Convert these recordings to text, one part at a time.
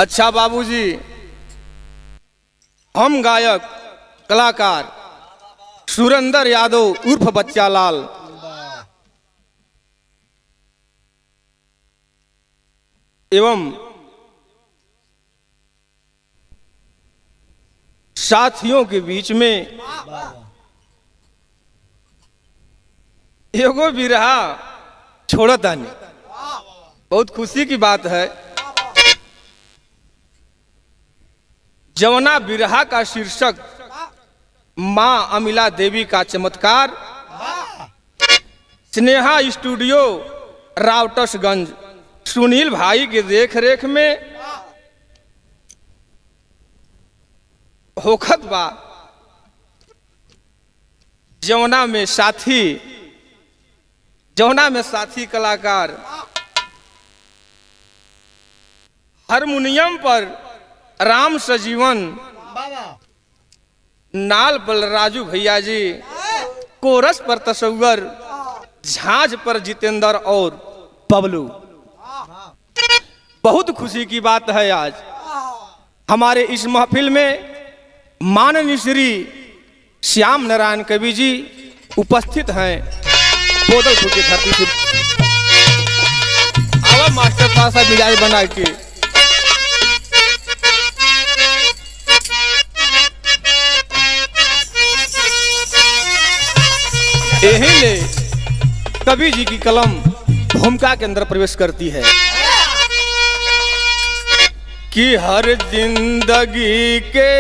अच्छा बाबूजी, हम गायक कलाकार सुरेंद्र यादव उर्फ बच्चा लाल एवं साथियों के बीच में एगो बिरहा छोड़तानी। बहुत खुशी की बात है। जवना बिरहा का शीर्षक मां अमिला देवी का चमत्कार, स्नेहा स्टूडियो रावटसगंज सुनील भाई के देख रेख में होखत बा। जवना में साथी कलाकार हारमोनियम पर राम सजीवन, नाल पर राजू भैया जी, कोरस पर तस्वर, झांझ पर जितेंद्र और बबलू। बहुत खुशी की बात है आज हमारे इस महफिल में माननीय श्री श्याम नारायण कवि जी उपस्थित हैं। बोदलपुर की धरती से आवा मास्टर साहब मिजाज बना के यही ले कवि जी की कलम भूमिका के अंदर प्रवेश करती है कि हर जिंदगी के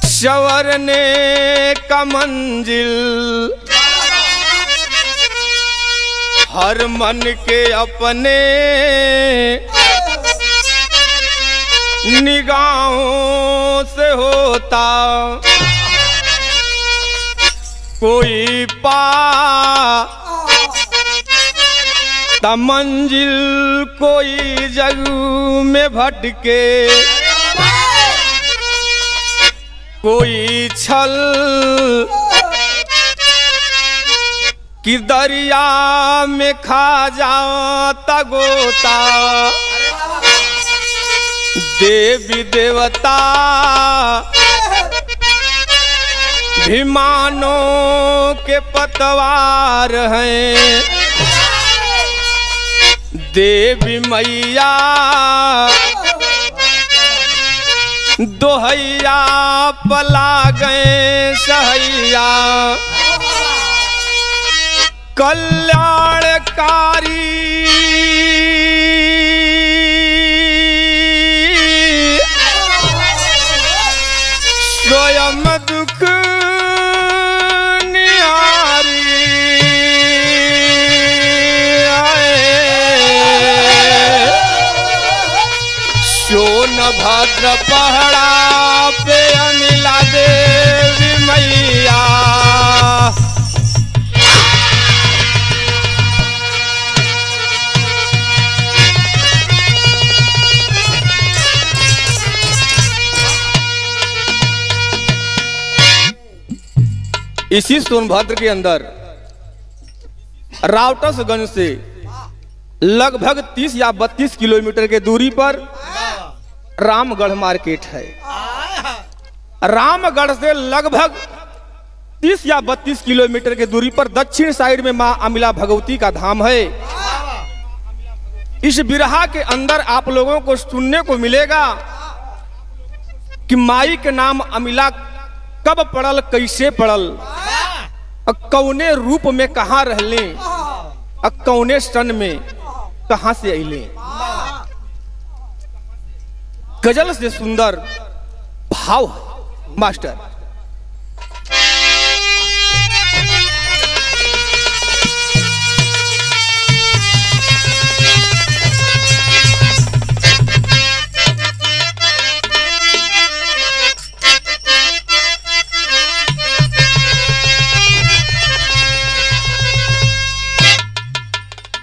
संवरने का मंजिल हर मन के अपने निगाहों से होता। कोई पाता मंजिल, कोई जग में भटके, कोई छल कि दरिया में खा जाता गोता। देवी देवता भी मानो के पतवार हैं। देवी मैया दोहैया पला गए सहैया। कल्याणकारी स्वयं दुख निहारी। सोनभद्र पहाड़ा पे अमिला देवी मैया। इसी सोनभद्र के अंदर रावटसगंज से लगभग 30 या 32 किलोमीटर के दूरी पर रामगढ़ मार्केट है। रामगढ़ से लगभग 30 या 32 किलोमीटर के दूरी पर दक्षिण साइड में मां अमिला भगवती का धाम है। इस बिरहा के अंदर आप लोगों को सुनने को मिलेगा कि माई के नाम अमिला कब पड़ल, कैसे पड़ल, कौने रूप में कहाँ रहले, कौने सन में कहाँ से अइले। गजल से सुंदर भाव मास्टर।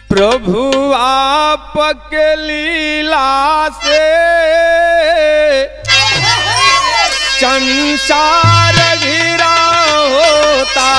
प्रभु आपके लीला से संसार घिरा होता।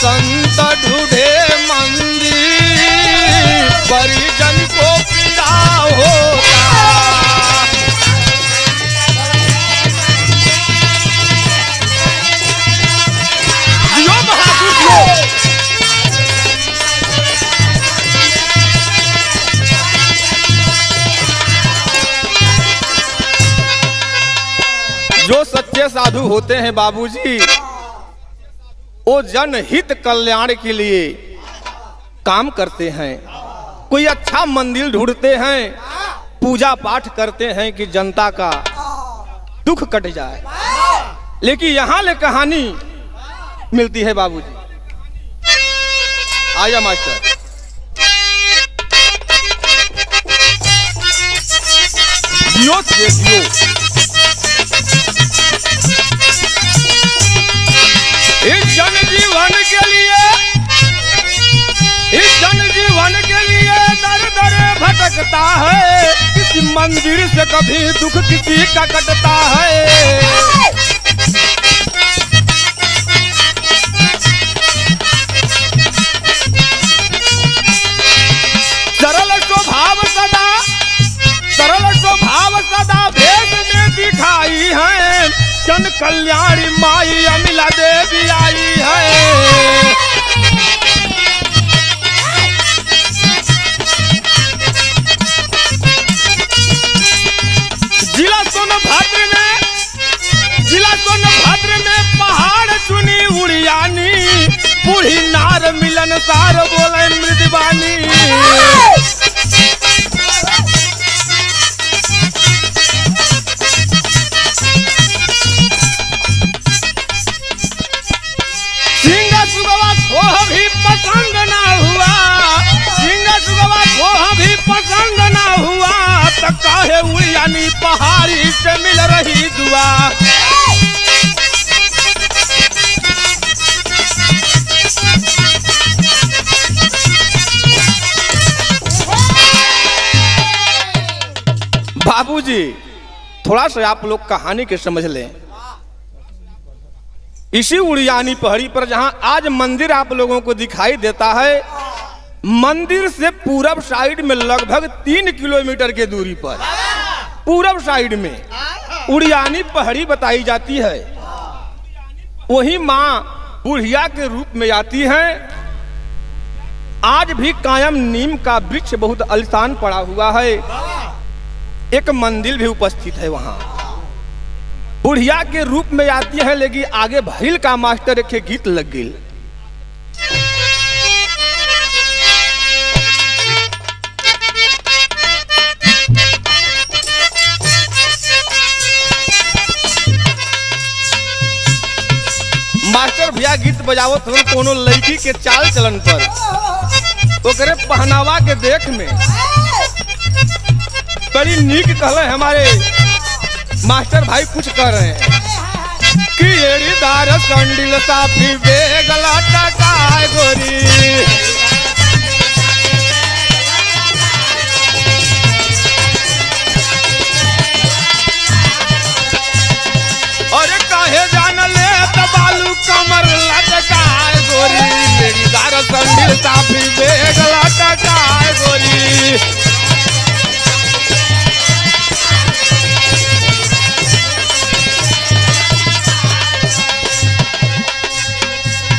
संत ढूंढे मंदिर, परिजन को पीड़ा होता। जियो बहादुर जियो। जो सच्चे साधु होते हैं बाबूजी, वो जनहित कल्याण के लिए काम करते हैं। कोई अच्छा मंदिर ढूंढते हैं, पूजा पाठ करते हैं कि जनता का दुख कट जाए। लेकिन यहाँ ले कहानी मिलती है बाबूजी। आया मास्टर। जियो से जियो। इस जनजीवन के लिए, इस जनजीवन के लिए दर दर भटकता है। किसी मंदिर से कभी दुख किसी का कटता है। सरल स्वभाव सदा, सरल स्वभाव सदा भेद में दिखाई है। जन कल्याणी माई अमिला देवी आई है। जिला सोनभद्र में, जिला सोनभद्र में पहाड़ चुनी उड़ियानी, बूढ़ी नार मिलन सार बोले मृदवानी। भी पसंद ना हुआ, सिंह सुगवा को भी पसंद ना हुआ, तो काहे उड़ियानी पहाड़ी से मिल रही दुआ। बाबूजी थोड़ा सा आप लोग कहानी के समझ लें। इसी उड़ियानी पहाड़ी पर जहां आज मंदिर आप लोगों को दिखाई देता है, मंदिर से पूरब साइड में लगभग 3 किलोमीटर की दूरी पर पूरब साइड में उड़ियानी पहाड़ी बताई जाती है। वही माँ बुढ़िया के रूप में आती हैं। आज भी कायम नीम का वृक्ष बहुत आलीशान पड़ा हुआ है। एक मंदिर भी उपस्थित है वहां। बुढ़िया के रूप में आती है, लेकिन आगे भैल का मास्टर एक गीत लग गई। मास्टर भैया गीत बजावत हो कोनो लड़की के चाल चलन पर, ओकरे पहनावा के देख में बड़ी नीक कहले हमारे मास्टर भाई कुछ कर रहे हैं कि एड़ीदार संडिल साफी बेगला टकाए गोरी। और काहे जान ले बालू कमर लटकाए गोरी, एड़ीदार संडिल साफी बेगला टकाए गोरी।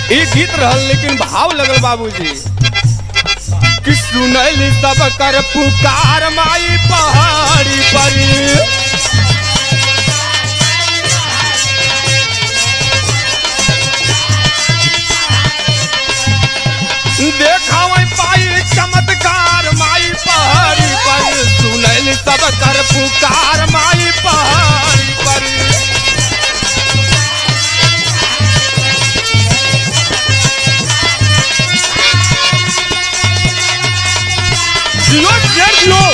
ये गीत रहल, लेकिन भाव लगल बाबूजी कि सुनैली सब कर पुकार माई पहाड़ी पर। देखा वही पाई चमत्कार माई पहाड़ी पर। सुनैली सब कर पुकार माई पहाड़ी पर। जियो शेर जियो।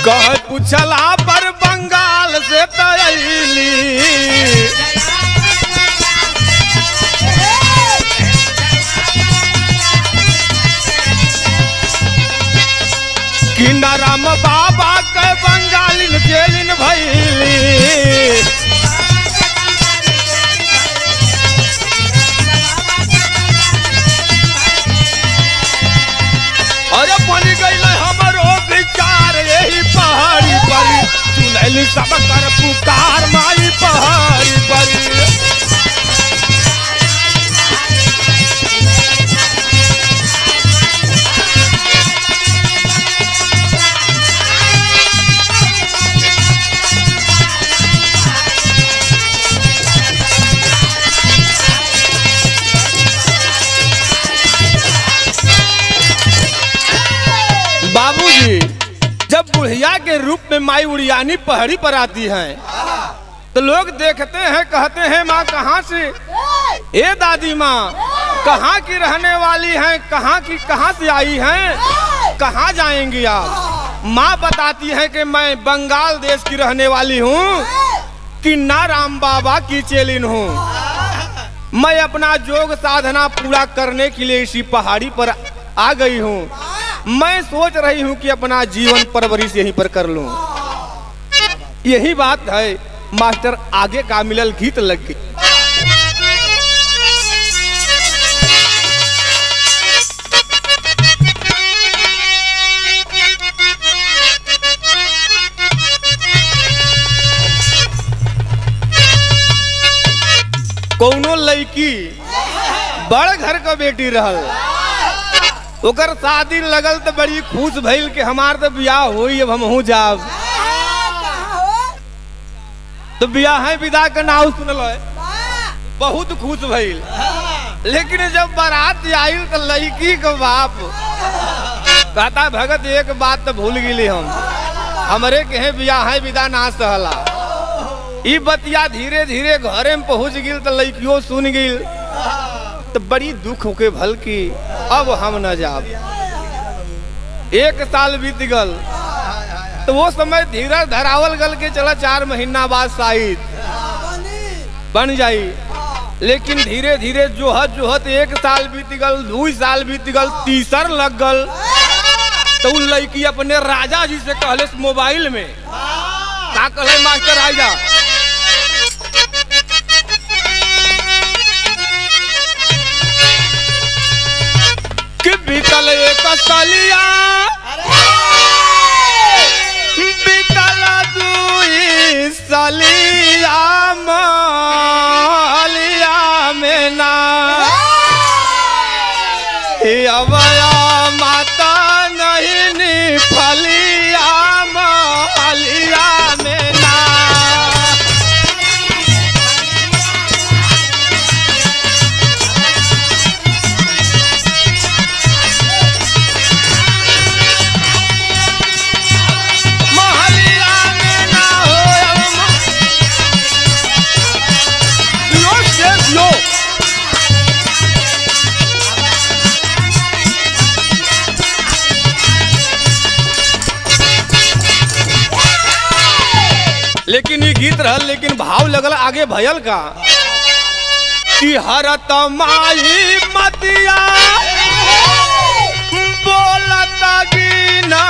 कह पूछला पर बंगाल से तैली, राम बाबा के बंगालिन जेलिन भैली। अरे बन गई हमरो विचार यही पहाड़ी पर सुनैली सब कर पुकार माई पहाड़ी पर। बाबूजी जब बुढ़िया के रूप में माई उड़ियानी पहाड़ी पर आती हैं तो लोग देखते हैं, कहते हैं माँ कहाँ से, ए दादी माँ कहाँ की रहने वाली हैं, कहाँ से आई हैं, कहाँ जाएंगी आप। माँ बताती है कि मैं बंगाल देश की रहने वाली हूँ, कि ना राम बाबा की चेलिन हूँ। मैं अपना योग साधना पूरा करने के लिए इसी पहाड़ी पर आ गई हूँ। मैं सोच रही हूँ कि अपना जीवन परवरिश यहीं पर कर लूं। यही बात है मास्टर, आगे का मिलल गीत लग गई। कौनो लड़की बड़ घर का बेटी रहल, ओकर शादी लगल तो बड़ी खुश भइल कि हमार तो ब्याह होई, अब हमहू जाब। तो ब्याह है विदा का नाम सुनल है, बहुत खुश भइल। लेकिन जब बारात आइल तो लड़की के बाप कहता भगत एक बात तो भूल गई हम, हमरे के ब्याह है विदा ना सहला। ई बतिया धीरे धीरे घरे में पहुंच गिल तो लड़कियों सुन गिल तो बड़ी दुख होके भल की अब हम न जाब। एक साल बीत गल तो वो समय धीरज धरावल गल के चला 4 महीना बाद शायद बन जाई। लेकिन धीरे धीरे जोहत जोहत 1 साल बीत गल, 2 साल बीत गल, तीसर लग गल। तो लड़की अपने राजा जी से कहले मोबाइल में, का कहले मास्टर राजा बीतल 1 सालिया, बीतल 2 सालिया, मालिया में ना अवया माता नहीं फलिया, मालिया में ना। लेकिन ये गीत रहल, लेकिन भाव लगल आगे भयल का कि हरत माई मतिया बोलता गिना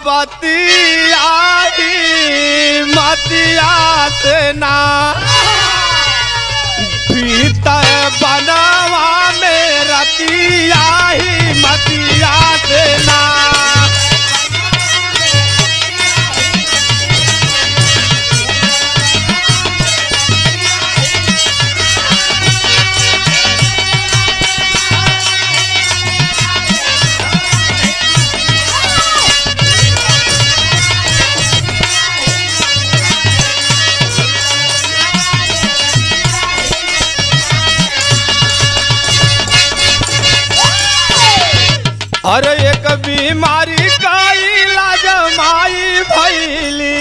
बतिया मतिया से ना भीतर बनवा में रतिया ही मतिया से ना। हर एक बीमारी का इलाज माई भैली,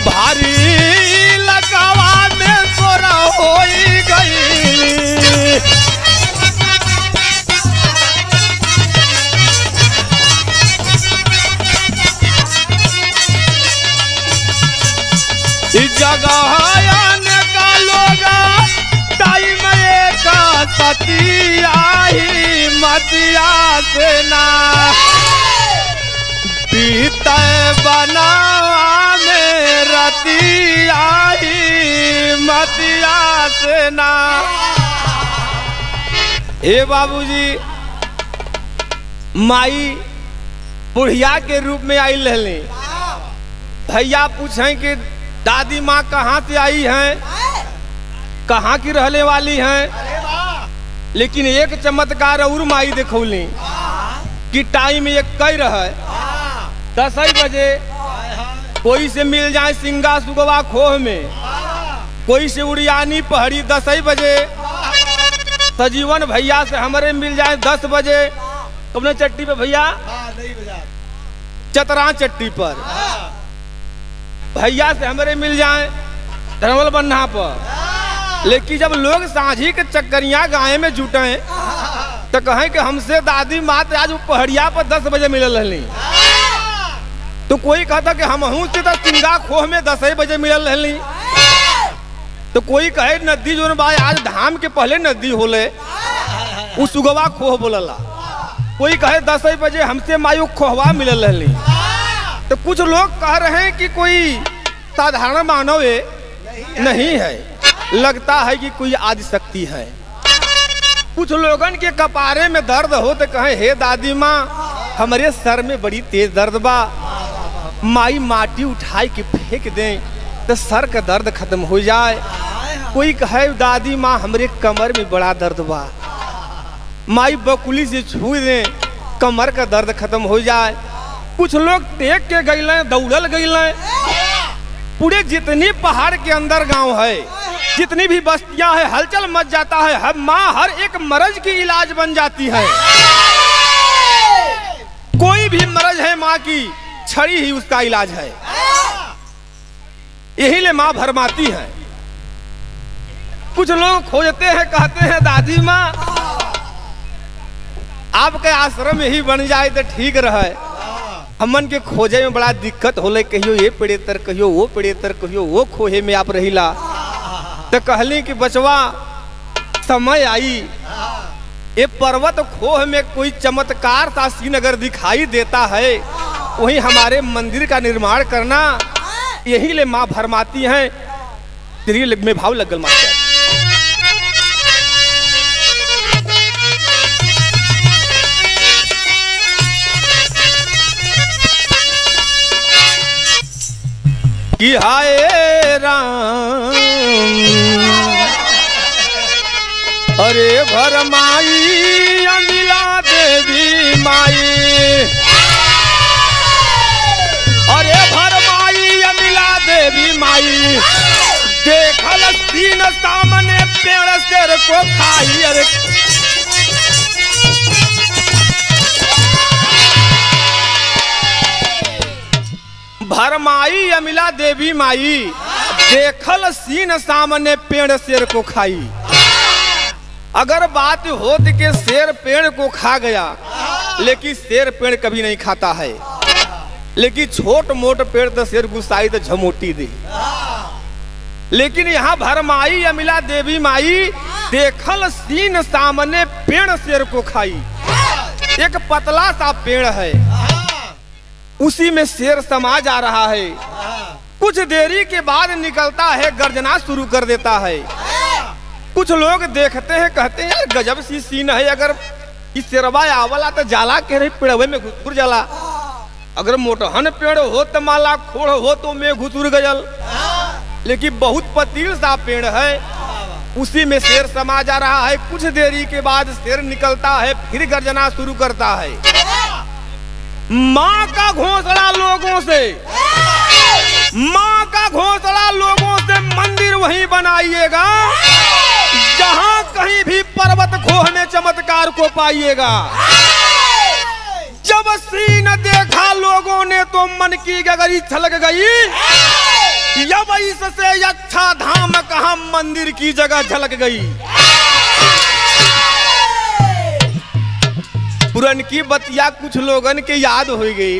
भारी लगावा में सोरा हो गई। जगह का लोग टाइम एक सतिया ही मतिया से ना बीते बनावा में रतिया ही मतिया से ना। हे बाबूजी, माई बुढ़िया के रूप में आई रहली। भैया पूछें कि दादी माँ कहाँ से आई हैं, कहाँ की रहने वाली हैं। लेकिन एक चमत्कार और माई देखौली कि टाइम एक कई रहे 10 बजे कोई से मिल जाए सिंगा सुगवा खोह में, कोई से उड़ियानी पहाड़ी 10 बजे, सजीवन भैया से हमारे मिल जाए 10 बजे अपने चट्टी पे भैया चतरा चट्टी पर, भैया से हमारे मिल जाए धर्मल बन्ना पर। लेकिन जब लोग सांझी के चक्करिया गाय में जुटे तो कहें कि हमसे दादी माँ आज पहाड़िया पर 10 बजे मिलल रहली, तो कोई कहता कि हम से तो सिंगा खोह में 10 बजे मिलल रहली, तो कोई कहे नदी जो बा आज धाम के पहले नदी होले उ सुगवा खोह बोलला, कोई कहे 10 बजे हमसे मायू खोहवा मिलल रहली। तो कुछ लोग कह रहे हैं कि कोई साधारण मानव नहीं है, लगता है कि कोई आदि शक्ति है। कुछ लोगन के कपारे में दर्द हो तो कहे हे दादी माँ हमारे सर में बड़ी तेज दर्द बा, माई माटी उठाई के फेंक दें तो सर का दर्द खत्म हो जाए। कोई कहे दादी माँ हमारे कमर में बड़ा दर्द बा, माई बकुली से छू दें कमर का दर्द खत्म हो जाए। कुछ लोग टेक के गए दौड़ल गए, पूरे जितनी पहाड़ के अंदर गांव है, जितनी भी बस्तियां है, हलचल मच जाता है। हर माँ हर एक मर्ज की इलाज बन जाती है। कोई भी मर्ज है माँ की छड़ी ही उसका इलाज है, यही ले माँ भरमाती है। कुछ लोग खोजते हैं, कहते हैं दादी माँ आपके आश्रम यही बन जाए तो ठीक रहे, हमन के खोजे में बड़ा दिक्कत होले, कहियो ये पेड़े तर कहियो वो पेड़े तर कहियो वो खोहे में आप रहिला। तो कहली कि बचवा समय आई ये पर्वत खोह में कोई चमत्कार सा सीन अगर दिखाई देता है वहीं हमारे मंदिर का निर्माण करना, यही ले माँ भरमाती हैं। तेरी में भाव लगल मास्टर। कि हाय राम अरे भरमाई अमिला देवी माई, अरे भरमाई अमिला देवी माई, देखल सीन सामने पेड़ शेर को खाई। अरे भरमाई अमिला देवी माई, देखल सीन सामने पेड़ शेर को खाई। अगर बात होती कि शेर पेड़ को खा गया, लेकिन शेर पेड़ कभी नहीं खाता है, लेकिन छोट मोट पेड़ तो शेर गुस्साई तो झमोटी दी। लेकिन यहाँ भरमाई अमिला देवी माई, देखल सीन सामने पेड़ शेर को खाई। एक पतला सा पेड़ है, उसी में शेर समा जा रहा है। कुछ देरी के बाद निकलता है, गर्जना शुरू कर देता है। कुछ लोग देखते हैं, कहते हैं यार गजब सी सीन है, अगर इस शेरवा आवला तो जाला के रही पेड़वे में घुसुर जाला, अगर मोटहन पेड़ हो तो माला खोड़ हो तो में घुसुर गजल, लेकिन बहुत पतील सा पेड़ है, उसी में शेर समा जा रहा है। कुछ देरी के बाद शेर निकलता है, फिर गर्जना शुरू करता है। माँ का घोंसला लोगों से, माँ का घोंसला लोगों से मंदिर वहीं बनाइएगा जहां कहीं भी पर्वत खोह में चमत्कार को पाइएगा। जब सीन देखा लोगों ने तो मन की गगरी छलक गई, जब इससे अच्छा धाम कहां मंदिर की जगह झलक गई। पुरनकी बतिया कुछ लोगन के याद हो गई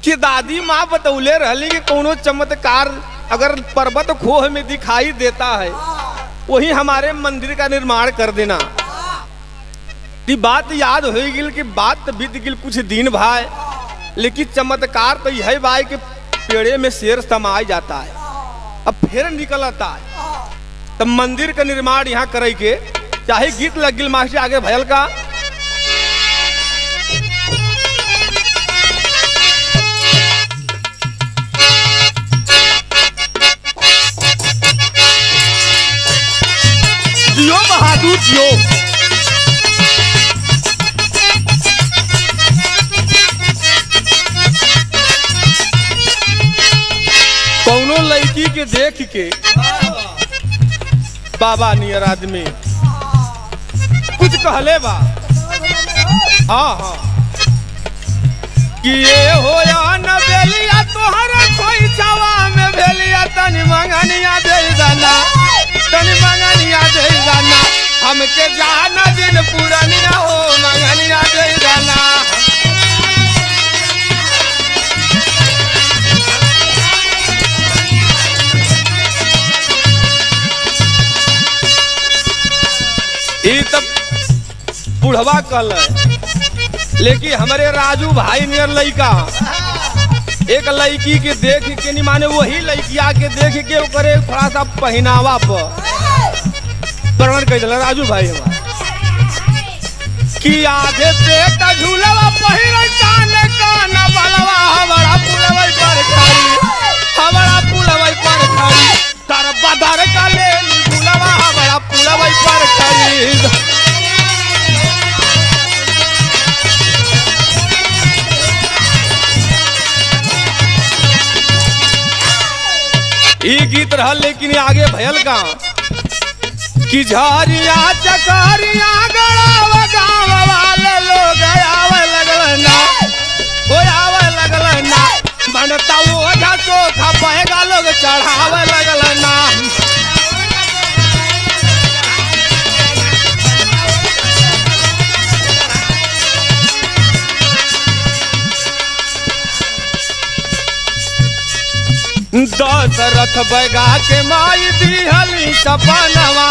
कि दादी माँ बतौले रहली कि कोनो चमत्कार अगर पर्वत खोह में दिखाई देता है वही हमारे मंदिर का निर्माण कर देना। ये बात याद हो गई कि बात तो बीत गई कुछ दिन भाई, लेकिन चमत्कार तो यही भाई कि पेड़े में शेर समाये जाता है अब फिर निकल आता है। तब मंदिर का निर्माण यहाँ करे के चाहे गीत लग गिल मास्टर आगे भयल का। जियो बहादुर जियो, कौनो लड़की के देख के बाबा नियर आदमी कुछ कहले बा। हाँ हाँ कि ये हो या न बेलिया तोहरा कोई छावा में भेलिया तनी मंगनिया दे दाना, तनी मंगनिया दे दाना, हमके जाना दिन पुरानिया हो मंगनिया दे दाना। ये तब बुढ़वा कल है, लेकिन हमारे राजू भाई नियर लड़का एक लड़की के देख के नहीं माने वही लड़किया के देख के करे थोड़ा सा पहनावा पर प्रण कह दिला राजू भाई हमारा कि आधे पेट झूलवा पहिरे काने काना बलवा हमारा पुलवा पर खाली, हमारा पुलवा पर खाली तर बदर का ले झूलवा हमारा पुलवा पर खाली। ये गीत रहा लेकिन आगे भयल का कि झारिया चकारिया गड़ाव गाँव वाले लोग आवे लगल ना, ओ आवे लगल ना, बनता वो चोखा पहेगा लोग चढ़ावे लगल ना। दशरथ बैगा के माई दिहली सपनवा,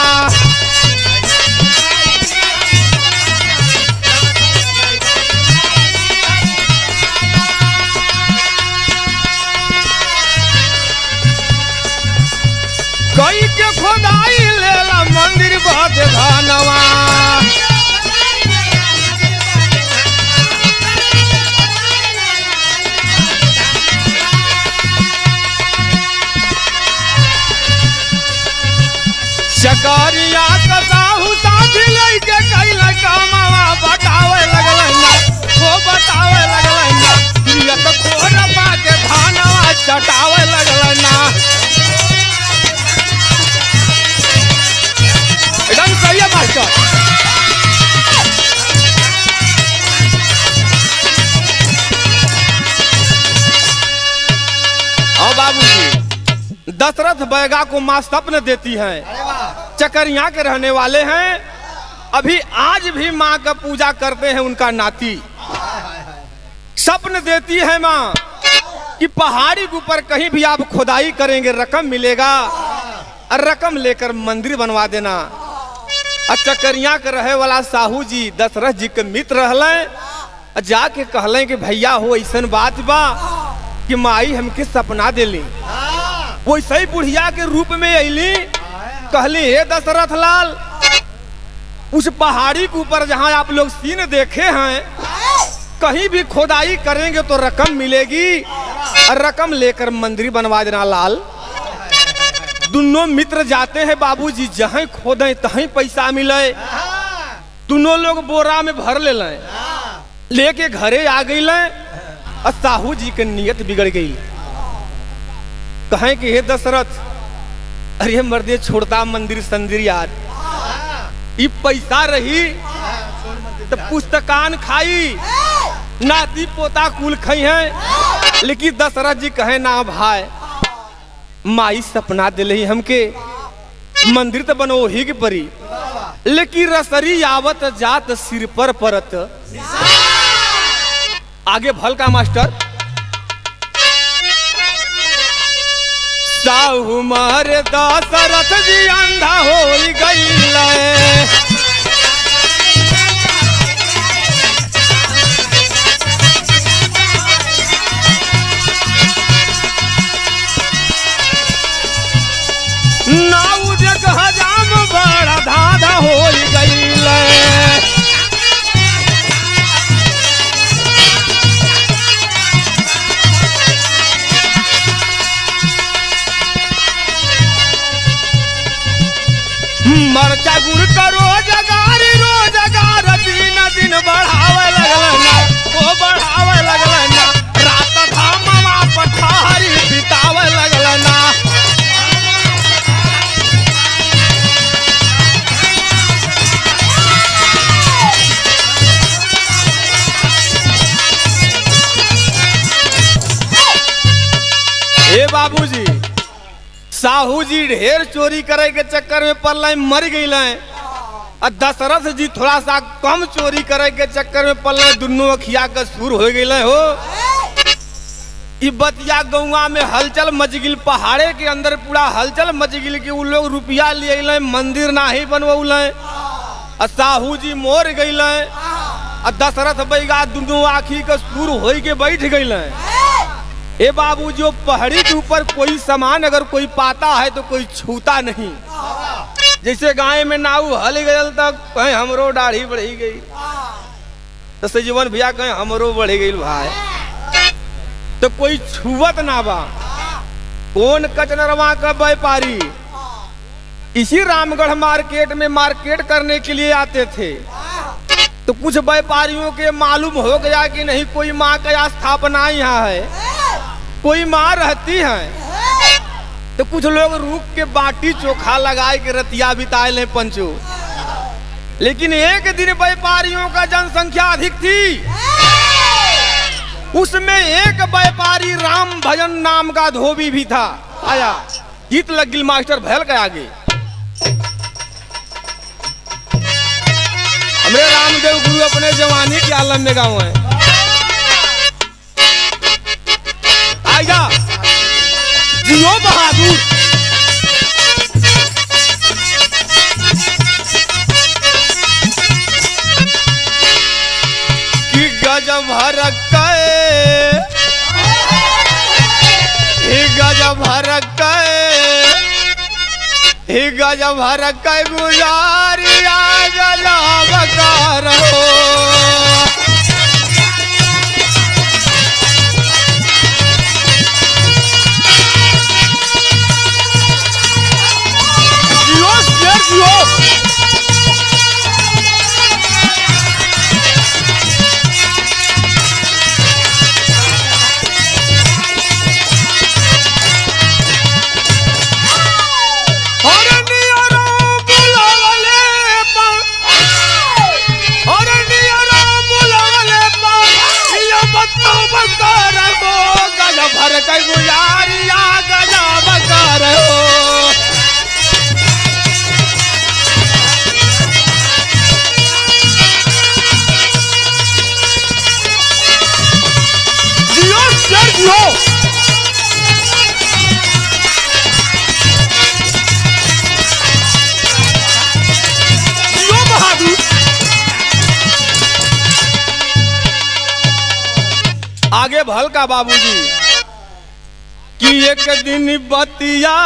कई के खोदाई लेला मंदिर बहुत धनवा, चकारिया कसाहू साथी लइके कइला कामवा बतावे लगल ना, वो बतावे लगल ना, नियत खोर पाके धानवा चटावे लगल ना। एकदम सही है मास्टर। और बाबूजी दशरथ बैगा को मां स्वप्न देती है, चकरिया के रहने वाले हैं, अभी आज भी माँ का पूजा करते हैं उनका नाती। स्वप्न देती है माँ कि पहाड़ी के ऊपर कहीं भी आप खुदाई करेंगे रकम मिलेगा और रकम लेकर मंदिर बनवा देना। और चकरिया के रहे वाला साहू जी दशरथ जी के मित्र रहले, जाके कहले कि भैया हो ऐसा बात बा कि माई हमके सपना दिली, वैसे ही बुढ़िया के रूप में अली, कहली हे दशरथ लाल उस पहाड़ी के ऊपर जहां आप लोग सीन देखे हैं कहीं भी खुदाई करेंगे तो रकम मिलेगी और रकम लेकर मंदिर बनवा देना लाल। दोनों मित्र जाते हैं बाबूजी, जहां खोदें तहीं पैसा मिले, दोनों लोग बोरा में भर ले लेके घरे आ गई और साहू जी की नीयत बिगड़ गई। कहें कि हे दशरथ अरे मर्दे छोड़ता मंदिर संदिर यार, ये पैसा रही तो पुस्तकान खाई नाती पोता कुल खाई है, लेकिन दशरथ जी कहे ना भाई माई सपना दिले हमके मंदिर तो बनो ही के परी, लेकिन रसरी आवत जात सिर पर परत। आगे भल का मास्टर साहू मारे दशरथ जी अंधा हो गई। नाऊ जग हजाम बड़ा धाधा हो गई। मरचा गुड़ का रोजगार दिन दिन बढ़ावे लगलना, वो बढ़ावे लगलना। रात धामवा पठारी बितावे लगलना। ए बाबूजी, साहू जी ढेर चोरी करे के चक्कर में पल्ला मर गई। और दशरथ जी थोड़ा सा कम चोरी करे के चक्कर में पल्ला दोनों अखिया का सूर हो गए हो। ई बतिया गौवा में हलचल मच गिल, पहाड़े के अंदर पूरा हलचल मच गिल कि उ लोग रुपया लिए मंदिर नाही बनवल। और साहू जी मोर गई। और दशरथ बैगा दोनों आखी का सूर हो के बैठ गई। ए बाबू, जो पहाड़ी के ऊपर कोई सामान अगर कोई पाता है तो कोई छूता नहीं। जैसे गाय में नाव हल गयल तक कहीं हमरो दाढ़ी बढ़ी गई, तो सजीवन भैया कहीं हमरो बढ़ गई भाई, तो कोई छुवत ना बा। कौन कचनरवा का व्यापारी इसी रामगढ़ मार्केट में मार्केट करने के लिए आते थे, तो कुछ व्यापारियों के मालूम हो गया कि नहीं कोई माँ का स्थापना यहाँ है, कोई माँ रहती है। तो कुछ लोग रूख के बाटी चोखा लगाए के रतिया बिताए ले पंचो। लेकिन एक दिन व्यापारियों का जनसंख्या अधिक थी, उसमें एक व्यापारी राम भजन नाम का धोबी भी था। आया गीत लग गिल मास्टर भैल के आगे। हमरे रामदेव गुरु अपने जवानी के आलम में गाँव है। आएगा जियो बहादुर। कि गजब हरक्के, गजब हरक्के, गजब हरक्के गुजारिया गजब करो। आगे भल का बाबूजी कि एक दिन बतिया,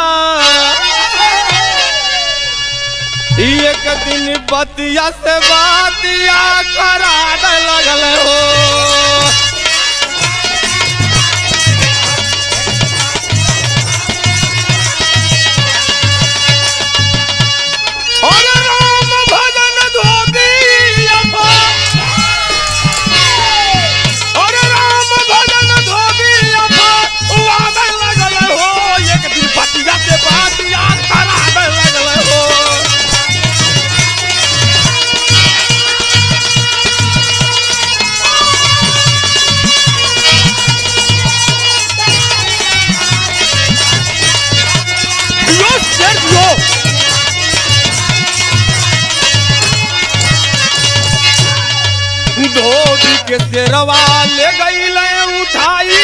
एक दिन बतिया से बातिया करा लगल हो। और राम भजन धोबी धोबी के शेरवा ले गई उठाई,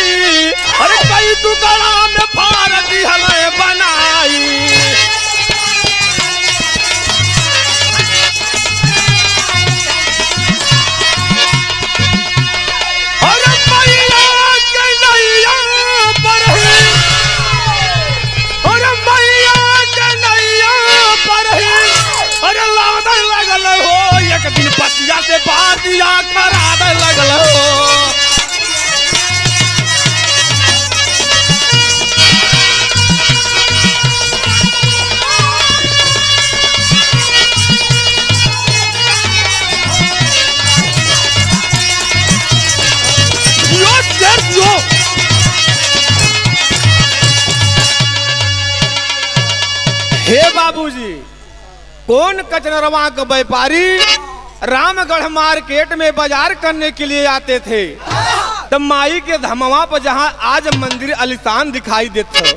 अरे कई टुकड़ा में फाड़ दिहल बन बतिया खराब लगल हो। हे बाबूजी, कौन कचनरवा का व्यापारी रामगढ़ मार्केट में बाजार करने के लिए आते थे, तब माई के धमवा पर जहां आज मंदिर आलीशान दिखाई देता,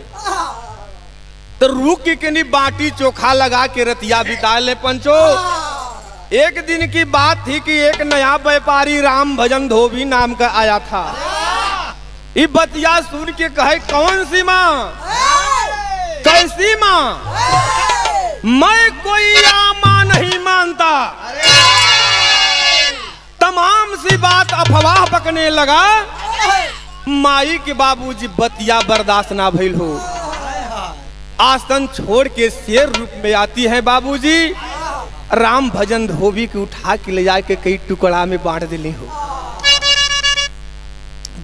तो रूख की बाटी चोखा लगा के रतिया बिता ले पंचो। एक दिन की बात थी कि एक नया व्यापारी राम भजन धोबी नाम का आया था। ये बतिया सुन के कहे, कौन सी माँ, कैसी माँ? मैं कोई माँ नहीं मानता। तमाम सी बात अफवाह पकने लगा। माई के बाबूजी बतिया बर्दाश्त ना भइल हो, आसन छोड़ के शेर रूप में आती है बाबूजी। राम भजन धोबी के उठा के ले जाके कई टुकड़ा में बांट दिली हो,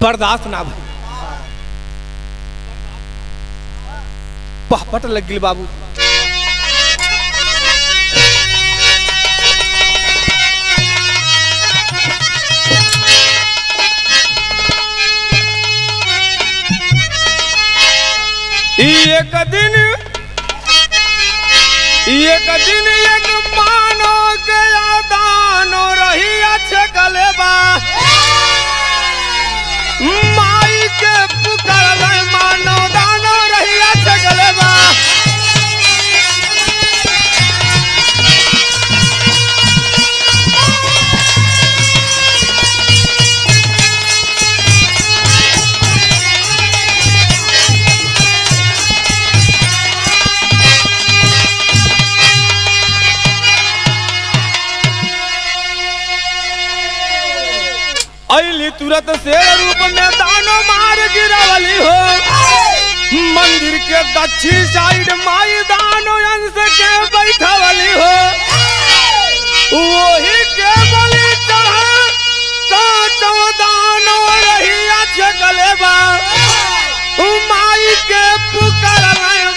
बर्दाश्त ना भइल, पहपट लग गई बाबू। एक दिन एक मानो गया दानो रही अच्छे गलेबा, माई के पुकार मानो दानो रही अच्छे गलेबा। अली तुरंत से रूप में दानो मार गिरावली हो, मंदिर के दक्षिण साइड माई दानो अंश के बैठावली हो। वही के बलि चढ़ा तो दानो रही अच्छे गलेबा, माई के पुकार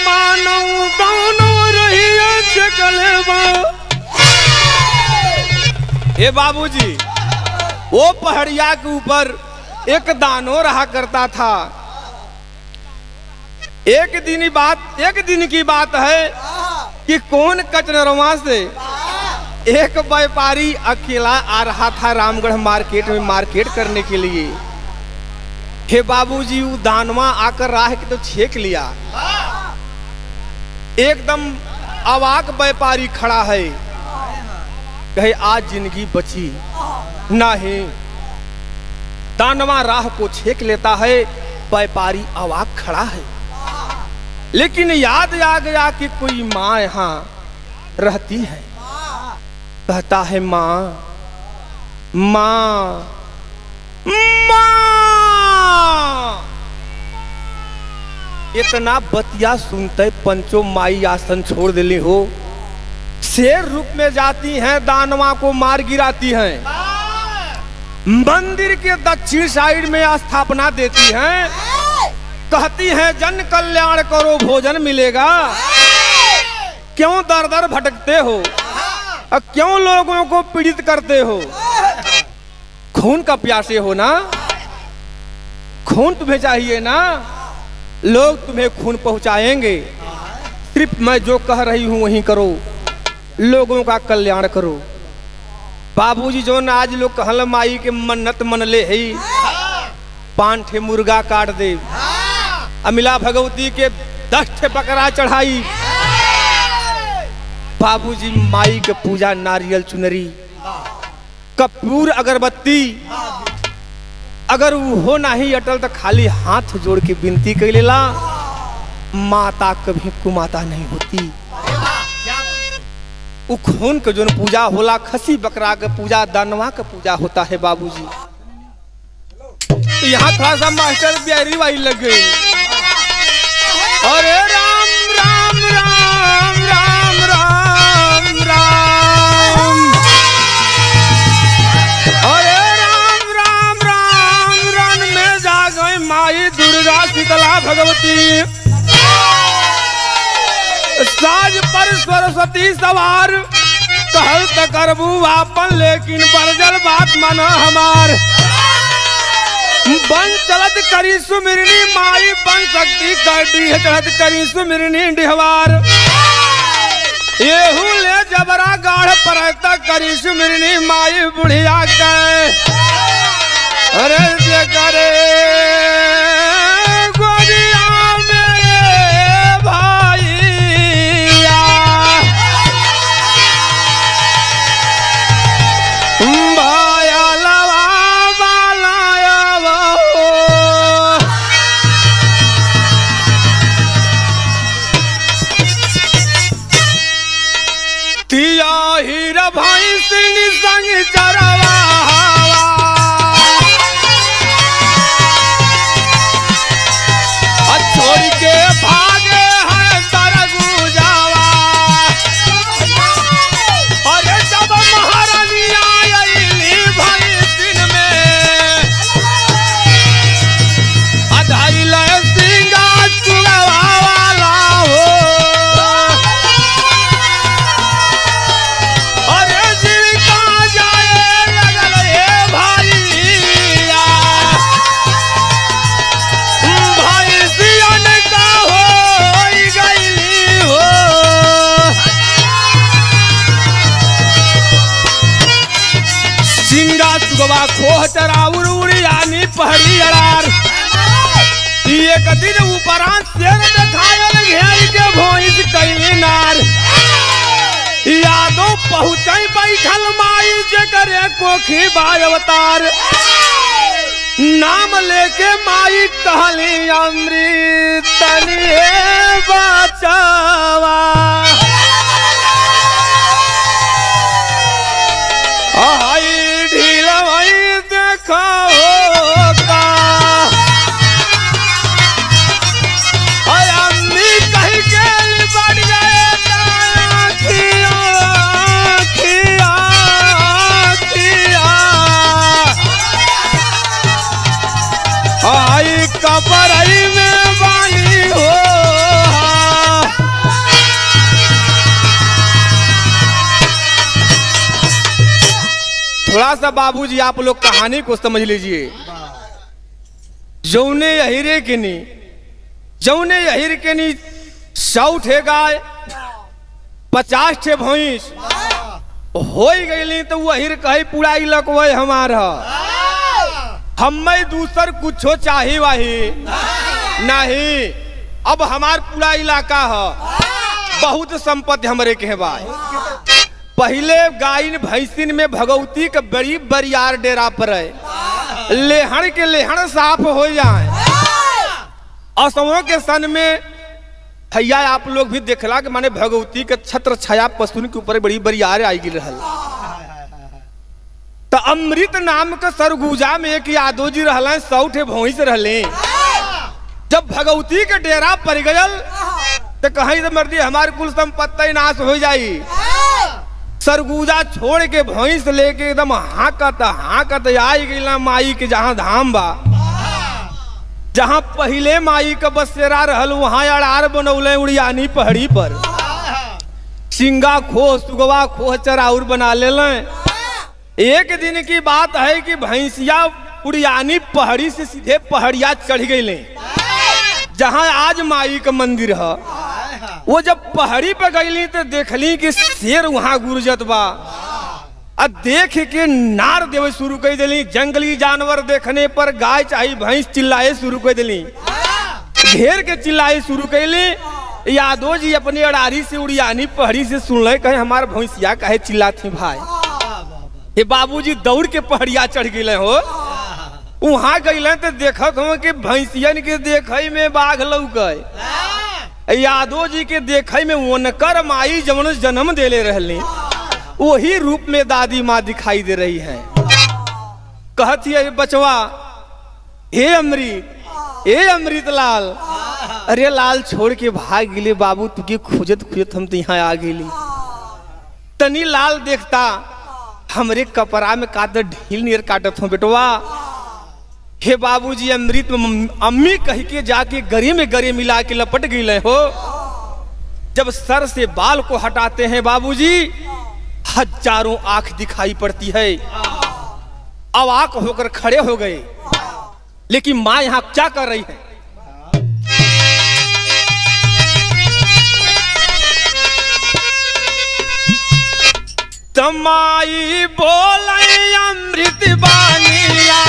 मानो दानो रही अच्छे गलेबा। ए बाबूजी, वो पहाड़िया के ऊपर एक दानो रहा करता था। एक दिन की बात है कि कौन कचनरवा से एक व्यापारी अकेला आ रहा था रामगढ़ मार्केट में मार्केट करने के लिए। हे बाबूजी, वो दानवा आकर राह के तो छेक लिया। एकदम अवाक व्यापारी खड़ा है, कहे आज जिंदगी बची नहीं। दानवा राह को छेक लेता है, व्यापारी अवाक खड़ा है, लेकिन याद आ गया कि कोई माँ यहाँ रहती है। कहता है माँ माँ माँ। इतना बतिया सुनते पंचो माई आसन छोड़ दिली हो, शेर रूप में जाती हैं, दानवा को मार गिराती हैं, मंदिर के दक्षिण साइड में स्थापना देती हैं, कहती हैं जन कल्याण करो भोजन मिलेगा। क्यों दर दर भटकते हो, क्यों लोगों को पीड़ित करते हो? खून का प्यासे हो ना, खून तुम्हें चाहिए ना, लोग तुम्हें खून पहुंचाएंगे। सिर्फ मैं जो कह रही हूं वही करो, लोगों का कल्याण करो। बाबूजी जो न आज लोग कहल माई के मन्नत मन ले है, 5 ठे मुर्गा काट दे, अमिला भगवती के 10 ठे बकरा चढ़ाई। बाबूजी माई के पूजा नारियल चुनरी कपूर अगरबत्ती, अगर वो हो नहीं अटल तो खाली हाथ जोड़ के विनती कर लेला, माता कभी कुमाता नहीं होती। वो खून के जो पूजा होला, खसी बकरा के पूजा, दानवा का पूजा होता है बाबूजी। तो यहाँ थोड़ा सा मास्टर बिहारी वाई लग गई। अरे राम राम राम राम राम राम, पार्वती, साज पर सरस्वती सवार, कहल त करबू आपन लेकिन बरजल बात माना हमार। बन चलत करी सुमिरनी माई, बन शक्ति कटी चढ़त करी सुमिरनी डिहवार। येहू ले जबरा गाढ़ परता करी सुमिरनी माई बुढ़िया के, अरे जे करे गोदिया मेरे भाईया, भाया लवा बालाया वो, तिया हीरा भाई सिंह संग चरवा, छोड़ के भागे हैं सरगुजावा। अरे जब महारानी आईली भाई दिन में, अधाई ले सिंगा चुगवा वाला हो। अरे जीविका जाए लगल हे भाईया, भाई सियन का हो गईली हो। सिंगा चुगवा खोह चराउर उड़ियानी पहड़ी अड़ार, एक दिन ऊपरा शेर देखायल घेर के भोइस कैली नार। यादों पहुँचई बैठल माई जकरे कोखी बाय अवतार, नाम लेके माई कहली अमृत तनिए बचावा। आई ढीला भाई देखा होगा, आई अम्मी कहीं के बढ़ गए खिया खिया खिया, आई कबरई में बानी हो। थोड़ा सा बाबूजी आप लोग कहानी को समझ लीजिए। जौने यहीरे के नी, जौने यहीर के नी 100 ठे गाय 50 ठे भैंस हो गई, तो वहीर कही पूरा इलकवे हमारा, हमें दूसर कुछो चाही वाही नहीं। अब हमार पूरा इलाका है, बहुत संपत्ति हमरे के भाई। पहले गायन भैंसिन में भगवती का बड़ी बरियार डेरा पर है, लेहड़ के लेहड़ साफ हो जाए। असमों के सन में भैया आप लोग भी देखला कि माने भगवती के छत्र छाया पशुन के ऊपर बड़ी बरियार आई गिर रहल। तो अमृत नाम के सरगुजा में एक यादव जी रहला, 100 ठे भैंस रहले। जब भगवती के डेरा पर गयल तो कहीं तो मर्दी हमारे कुल संपत्ति नाश हो जाई। सरगुजा छोड़ के भैंस लेके एकदम हाकत आई गई माई के जहाँ धाम बा, जहाँ पहले माई का बसेरा रहल, वहाँ अड़ार बनौले उड़ियानी पहाड़ी पर। सिंगा खोह सुगवा खोह चराउर बना ले। एक दिन की बात है कि भैंसिया उड़ियानी पहाड़ी से सीधे पहाड़िया चढ़ गई, जहाँ आज माई का मंदिर है। वो जब पहाड़ी पे गईली तो देखली कि शेर वहाँ गुरजत बा। अब देख के नार देवे शुरू कर दिली। जंगली जानवर देखने पर गाय चाहे भैंस चिल्लाए शुरू कर दिली, घेर के चिल्लाए शुरू कैली। यादव जी अपनी अड़ारी से उड़ियानी पहाड़ी से सुन ले, कहे हमार भैंसिया कहे चिल्लाती भाई। ये बाबूजी दौड़ के पहाड़िया चढ़ गए हो। वहाँ गए तो देखत हो कि भैंसियन के देखे में बाघ लौके। यादव जी के देखे में उनकर माई जवन जन्म देले रहली, वही रूप में दादी माँ दिखाई दे रही है। कहती है बचवा, हे अमृत लाल, अरे लाल छोड़ के भाग गिले बाबू, तुके खोजत खोजत हम तो यहाँ आ गेली। तनी लाल देखता हमरे कपड़ा में काट ढील नियर काटत हो बेटवा। हे बाबूजी अमृत अम्मी कह के जाके गरे में गरे मिला के लपट गई हो। जब सर से बाल को हटाते हैं बाबूजी, हजारों आंख दिखाई पड़ती है। अवाक होकर खड़े हो गए, लेकिन माँ यहाँ क्या कर रही है? तमाई बोले अमृत बानिया,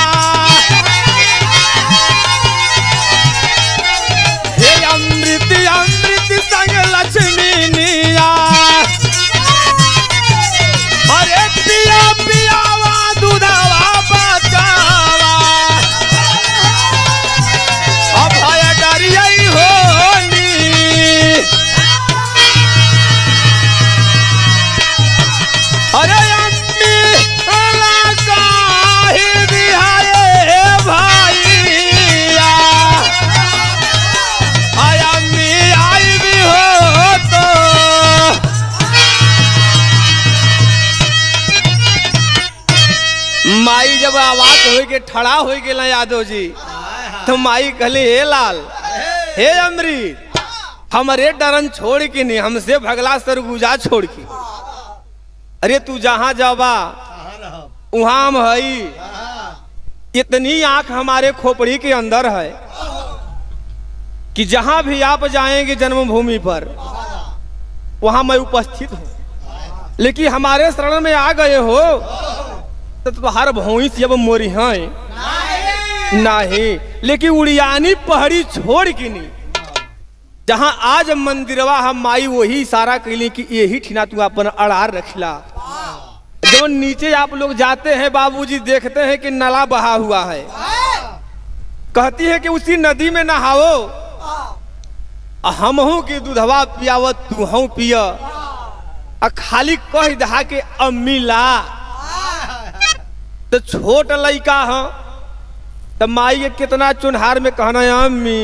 हे अमृत अमृत संग लक्ष्मी निया, अरे पिया पियावा दूधावा बचावा, अभय डरियई होनी। अरे अम्मी लगाही दिहाए भाईया, आय अम्मी आई भी हो तो। माई जब आवाज हो के ठड़ा हो गए यादव जी, तो माई कहले हे लाल हे अमृत, हमारे डरन छोड़ के नहीं, हमसे भगला सरगुजा छोड़ के। अरे तू जहां जाबा वहां हम हई, इतनी आंख हमारे खोपड़ी के अंदर है कि जहां भी आप जाएंगे जन्मभूमि पर वहां मैं उपस्थित हूं। लेकिन हमारे शरण में आ गए हो तो तुम्हार भौंस जब मोरी हैं नहीं, लेकिन उड़ियानी पहाड़ी छोड़ के नहीं, जहां आज मंदिरवा हम माई वही इशारा कैली कि यही ठिना तू अपन अड़ार रखला। जब नीचे आप लोग जाते हैं बाबूजी, देखते हैं कि नाला बहा हुआ है, कहती है कि उसी नदी में नहाओ, हमहू की दूधवा पियावत तू हूँ पिया, खाली कह दहा के अम्मी ला। तो छोट लड़का है तो माई के कितना चुनहार में कहना अम्मी,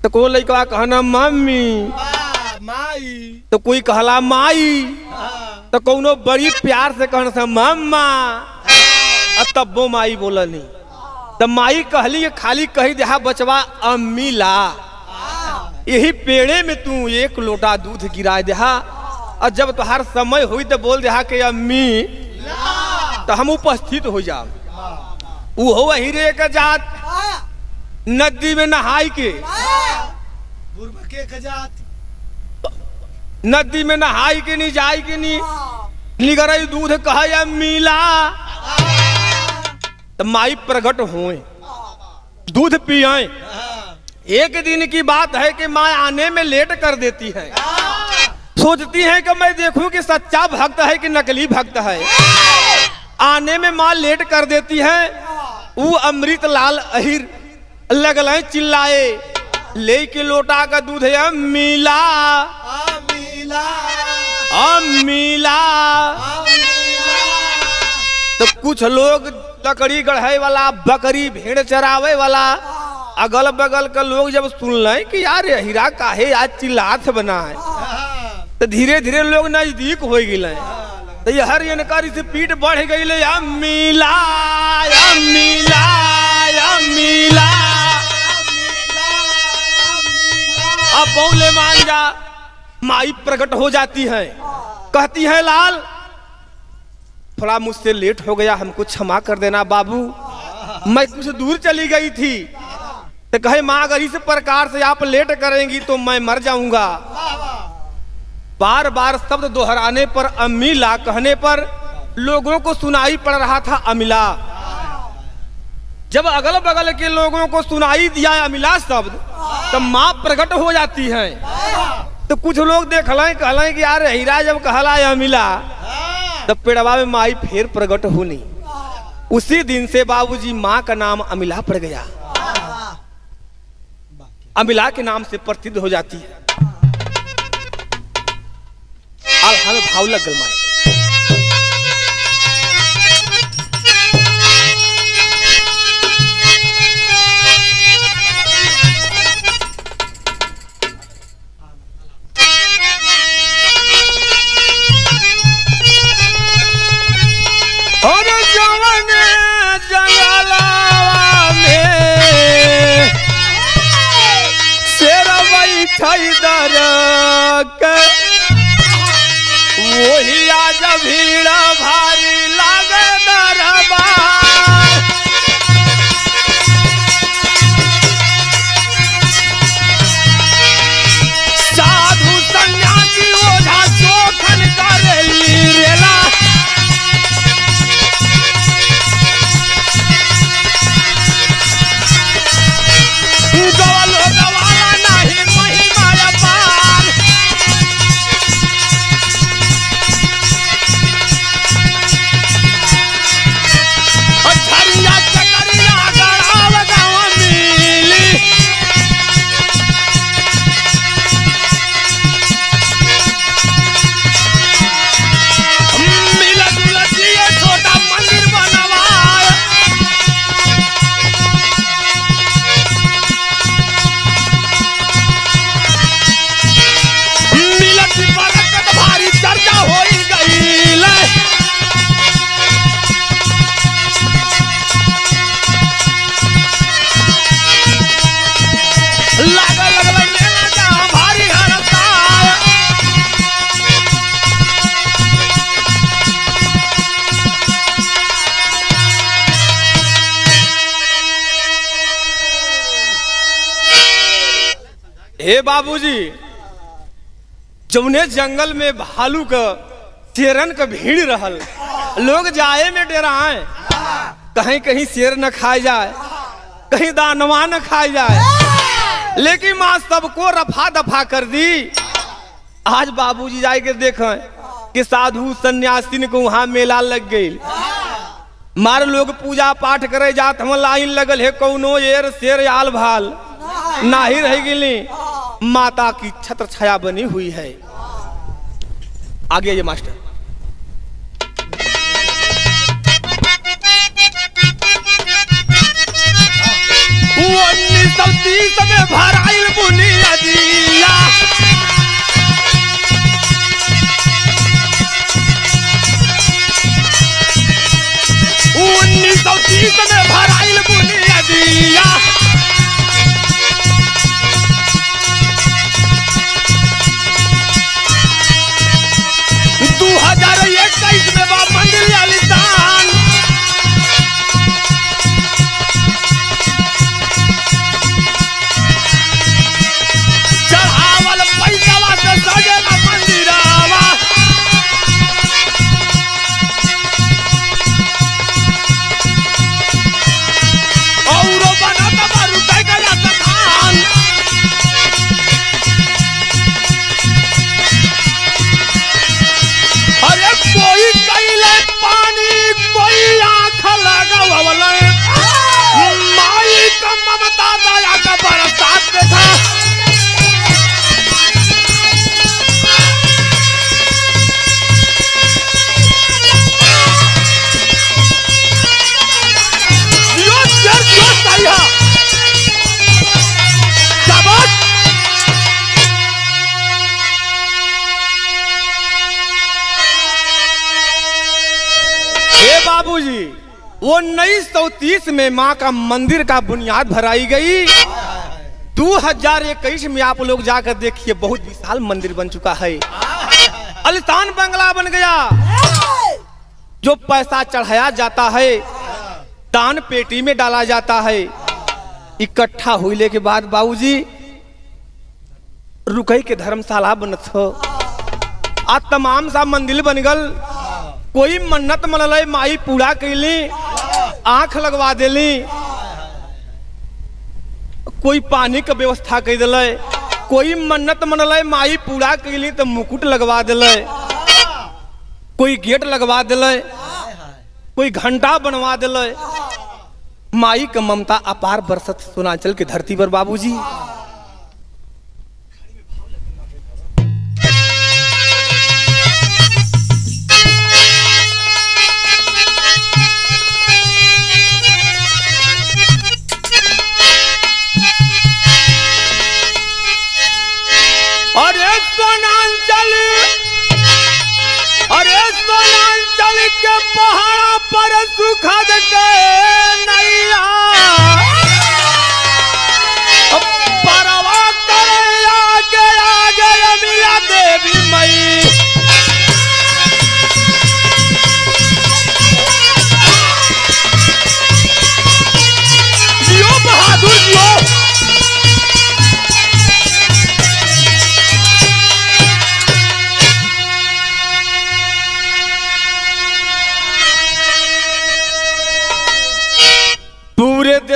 तो कोई लड़का कहना मम्मी, तो कोई कहला माई, तो कोनो बड़ी प्यार से कहना था मम्मा, तब्बो माई बोलनी। तो माई कहली खाली कही दहा बचवा अम्मी ला, यही पेड़े में तू एक लोटा दूध गिरा दहा, और जब तुहार समय हुई तो बोल दहा के अम्मी, तो हम उपस्थित हो जाओ। वो वही रे का जात नदी में नहाई के, नदी में नहाई के नहीं जाई के नहीं, निगरई दूध कहे मिला। तो माई प्रकट हुए, दूध पिए। एक दिन की बात है कि माँ आने में लेट कर देती है, सोचती है कि मैं देखूं कि सच्चा भक्त है कि नकली भक्त है। आने में माँ लेट कर देती है। वो अमृत लाल अहिर लगल चिल्लाए, ले के लोटा का दूध है मिला मिला। तो कुछ लोग लकड़ी गढ़े वाला, बकरी भेड़ चरावे वाला, अगल बगल का लोग जब सुन ले कि यार हीरा काहे आज चिल्लात बना है, तो धीरे धीरे लोग नजदीक हो गए। तो ये हर इनकार से पीठ बढ़ गई, मिला मिला मिला। अब बोले मान जा, माई प्रकट हो जाती है, कहती है लाल थोड़ा मुझसे लेट हो गया, हमको क्षमा कर देना बाबू, मैं कुछ दूर चली गई थी। तो कहे माँ अगर इस प्रकार से आप लेट करेंगी तो मैं मर जाऊंगा। बार बार शब्द दोहराने पर, अम्मी ला कहने पर लोगों को सुनाई पड़ रहा था अमिला। जब अगल बगल के लोगों को सुनाई दिया अमिला शब्द, तो माँ प्रकट हो जाती है। तो कुछ लोग देखलें कहलें कि यार हीरा जब कहला अमिला, तो पेड़वा में माई फिर प्रकट होनी। उसी दिन से बाबूजी माँ का नाम अमिला पड़ गया, अमिला के नाम से प्रसिद्ध हो जाती है। हमें भाव लग गल माई। और जवन जंगलावा बैठाई दर के वही आज भीड़ भारी लागे दरबार। साधु सन्यासी ओझा शोखन करेली रेला गवलो गवाला नहीं महिमा अपार। झरिया चकरिया गढ़ाव गाँव मिली मिला जुला दिए छोटा मंदिर बनवाए। मिलत बरकत भारी चर्चा होई गईल। लागल लगल मेला जहाँ भारी हड़ताल। हे बाबूजी, जौने जंगल में भालू का शेरन का भीड़ रहल, लोग जाए में डराए कहीं कहीं शेर न खाए जाए, कहीं दानवा न खाए जाए, लेकिन माँ सबको रफा दफा कर दी। आज बाबूजी जाए के देखें कि साधु सन्यासीन को वहां मेला लग गई। मार लोग पूजा पाठ करे जात हम लाइन लगल है, कौनो येर शेर आल भाल नाही रह गई। माता की छत्र छाया बनी हुई है। आगे ये मास्टर। 1930 में भराइल बुनियादिया। 1930 में भराइल बुनियादिया। 2021 में बा मंदिर आलिशान। चढ़ावल पैसावा से सजेला मंदिरावा। औरो बनत बारू टाइगर स्थान। अरे कोई कैले पानी, कोई आँख लगावले। माई का ममता दया का बरसात देखा। यो सर जो सही शाबाश। हे बाबूजी, 1930 में माँ का मंदिर का बुनियाद भराई गई। 2021 में आप लोग जाकर देखिए, बहुत विशाल मंदिर बन चुका है। आलिशान बंगला बन गया। जो पैसा चढ़ाया जाता है दान पेटी में डाला जाता है। इकट्ठा होने के बाद बाबूजी रुकई के धर्मशाला बनत हो। आज तमाम सा मंदिर बन गल। कोई मन्नत मनल माई पूरा कैली, आंख लगवा देली। कोई पानी का व्यवस्था कर दिल। कोई मन्नत मनल माई पूरा कैली तो मुकुट लगवा दिल। कोई गेट लगवा दिल, कोई घंटा बनवा दिल। माई का ममता अपार बरसत सोनांचल की धरती पर बाबूजी। सोनांचल के पहाड़ा पर सुखद के नैया परवा करे आगे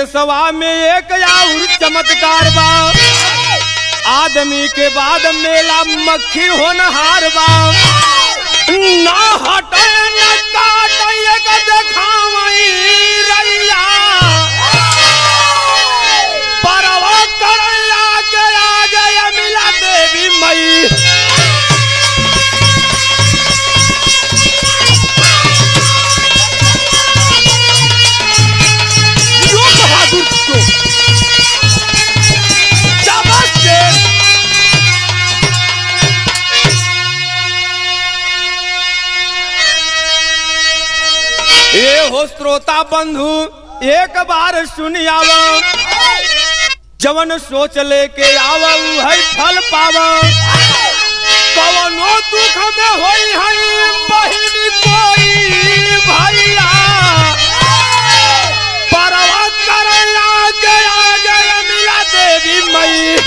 देशवा में एक और चमत्कार बा, आदमी के बाद मेला मक्खी होनहार बा, ना हटे न काटे का देखावई रैया, परवा करैया के आगे मिला देवी मई। ये हो श्रोता बंधु एक बार सुन आवो, जवन सोच लेके आवो है फल पावो, कवनो दुख में होई है बहिनी कोई भैया, परवा करैया के आगे मिला देवी मई।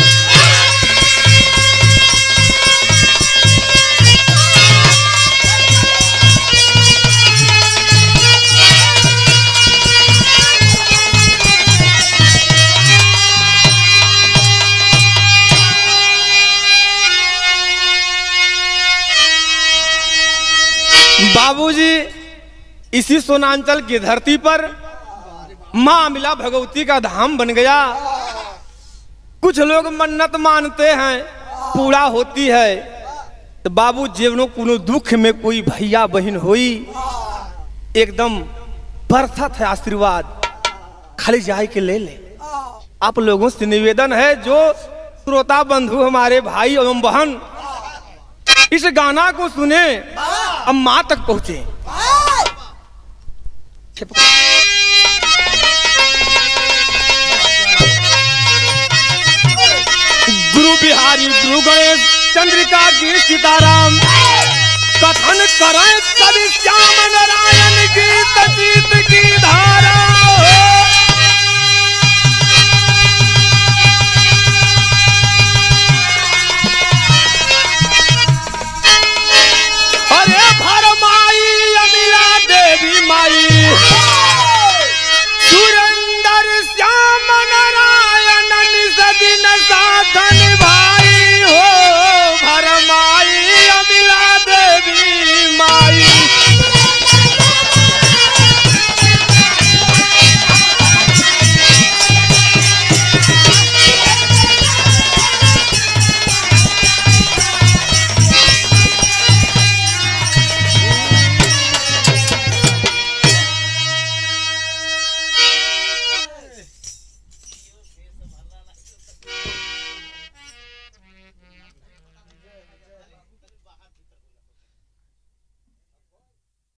बाबूजी इसी सोनांचल की धरती पर मां अमिला भगवती का धाम बन गया। कुछ लोग मन्नत मानते हैं, पूरा होती है। तो बाबू जीवनों कोनो दुख में कोई भैया बहन होई, एकदम बरसत है आशीर्वाद, खाली जाए के ले ले। आप लोगों से निवेदन है, जो श्रोता बंधु हमारे भाई एवं बहन इस गाना को सुने, अब मां तक पहुंचे। गुरु बिहारी गुरु गणेश चंद्रिका की सीताराम, कथन करें कवि श्याम नारायण की तजीत की धारा।